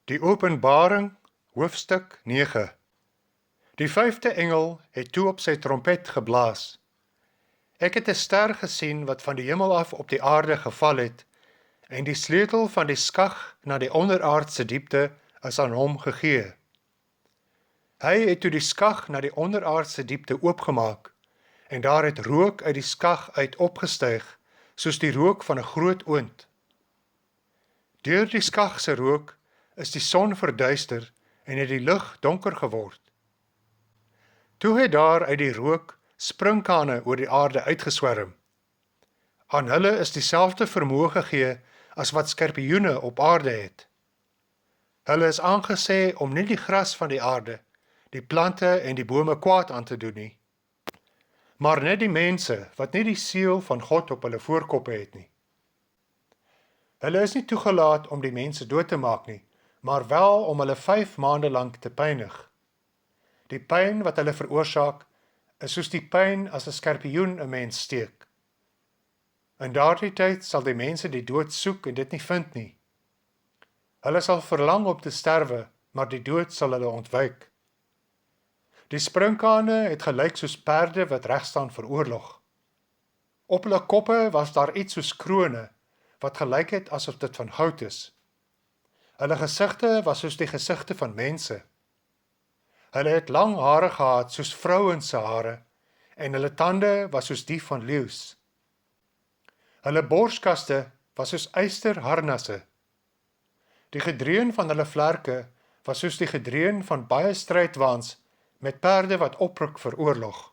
Die Openbaring, hoofstuk 9. Die 5de engel het toe op sy trompet geblaas. Ek het 'n ster gesien wat van die hemel af op die aarde geval het, en die sleutel van die skag na die onderaardse diepte is aan hom gegee. Hy het toe die skag na die onderaardse diepte oopgemaak, en daar het rook uit die skag uit opgestyg, soos die rook van 'n groot oond. Deur die skag se rook is die son verduister en het die lig donker geword. Toe het daar uit die rook sprinkane oor die aarde uitgeswerm. Aan hulle is dieselfde vermoë gegee as wat skorpioene op aarde het. Hulle is aangesê om nie die gras van die aarde, die plante en die bome kwaad aan te doen nie, maar net die mense wat nie die seël van God op hulle voorkoppe het nie. Hulle is nie toegelaat om die mense dood te maak nie, maar wel om hulle 5 maande lank te pynig. Die pyn wat hulle veroorsaak, is soos die pyn as 'n skorpioen 'n mens steek. In daardie tyd sal die mense die dood soek en dit nie vind nie. Hulle sal verlang om te sterwe, maar die dood sal hulle ontwyk. Die sprinkane het gelyk soos perde wat reg staan vir oorlog. Op hulle koppe was daar iets soos krone, wat gelyk het asof dit van goud is. Hulle gesigte was soos die gesigte van mense. Hulle het lang hare gehad soos vrouens se hare, en hulle tande was soos die van leeu's. Hulle borskaste was soos ysterharnasse. Die gedreun van hulle vlerke was soos die gedreun van baie strydwaans met perde wat opruk vir oorlog.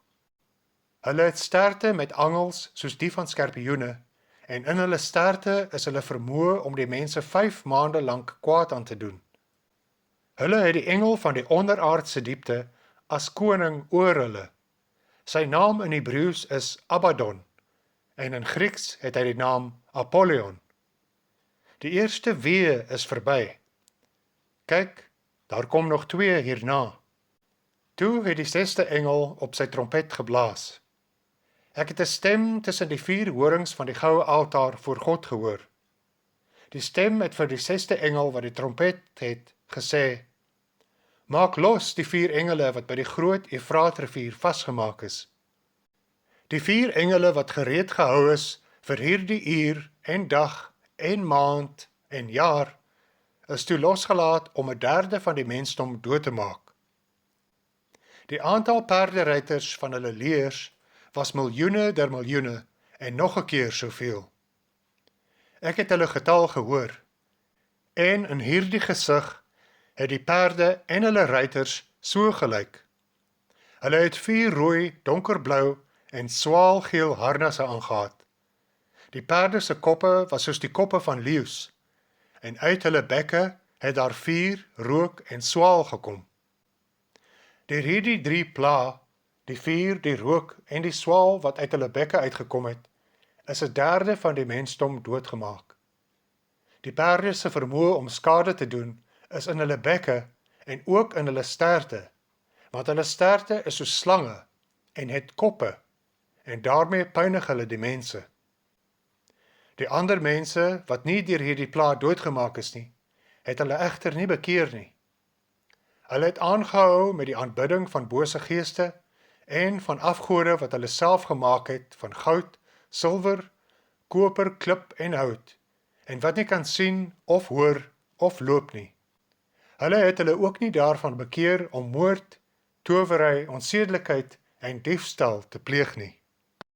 Hulle het sterte met angels soos die van skorpioene, en in hulle sterte is hulle vermoë om die mense 5 maande lank kwaad aan te doen. Hulle het die engel van die onderaardse diepte as koning oor hulle. Sy naam in Hebreëus is Abaddon, en in Grieks het hy die naam Apollyon. Die eerste wee is verby. Kyk, daar kom nog 2 hierna. Toe het die 6de engel op sy trompet geblaas. Ek het 'n stem tussen die 4 horings van die goue altaar voor God gehoor. Die stem het vir die 6de engel wat die trompet het, gesê: Maak los die 4 engele wat by die groot Efraatrivier vasgemaak is. Die 4 engele wat gereed gehou is vir hierdie uur en dag en maand en jaar, is toe losgelaat om 1/3 van die mensdom dood te maak. Die aantal perderyters van hulle leers was miljoene der miljoene en nog 'n keer soveel. Ek het hulle getal gehoor, en in hierdie gesig het die perde en hulle ruiters so gelyk. Hulle het 4 rooi, donkerblou en swaalgeel harnasse aangehad. Die perde se koppe was soos die koppe van leeu's, en uit hulle bekke het daar 4 rook en swaal gekom. Deur hierdie 3 pla, die 4, die rook en die swaal wat uit hulle bekke uitgekom het, is 1/3 van die mensdom doodgemaak. Die perde se vermoë om skade te doen is in hulle bekke en ook in hulle sterte, want hulle sterte is soos slange en het koppe, en daarmee pynig hulle die mense. Die ander mense wat nie deur hierdie pla doodgemaak is nie, het hulle egter nie bekeer nie. Hulle het aangehou met die aanbidding van bose geeste en van afgode wat hulle self gemaak het van goud, silwer, koper, klip en hout, en wat nie kan sien of hoor of loop nie. Hulle het hulle ook nie daarvan bekeer om moord, towery, onsedelikheid en diefstal te pleeg nie.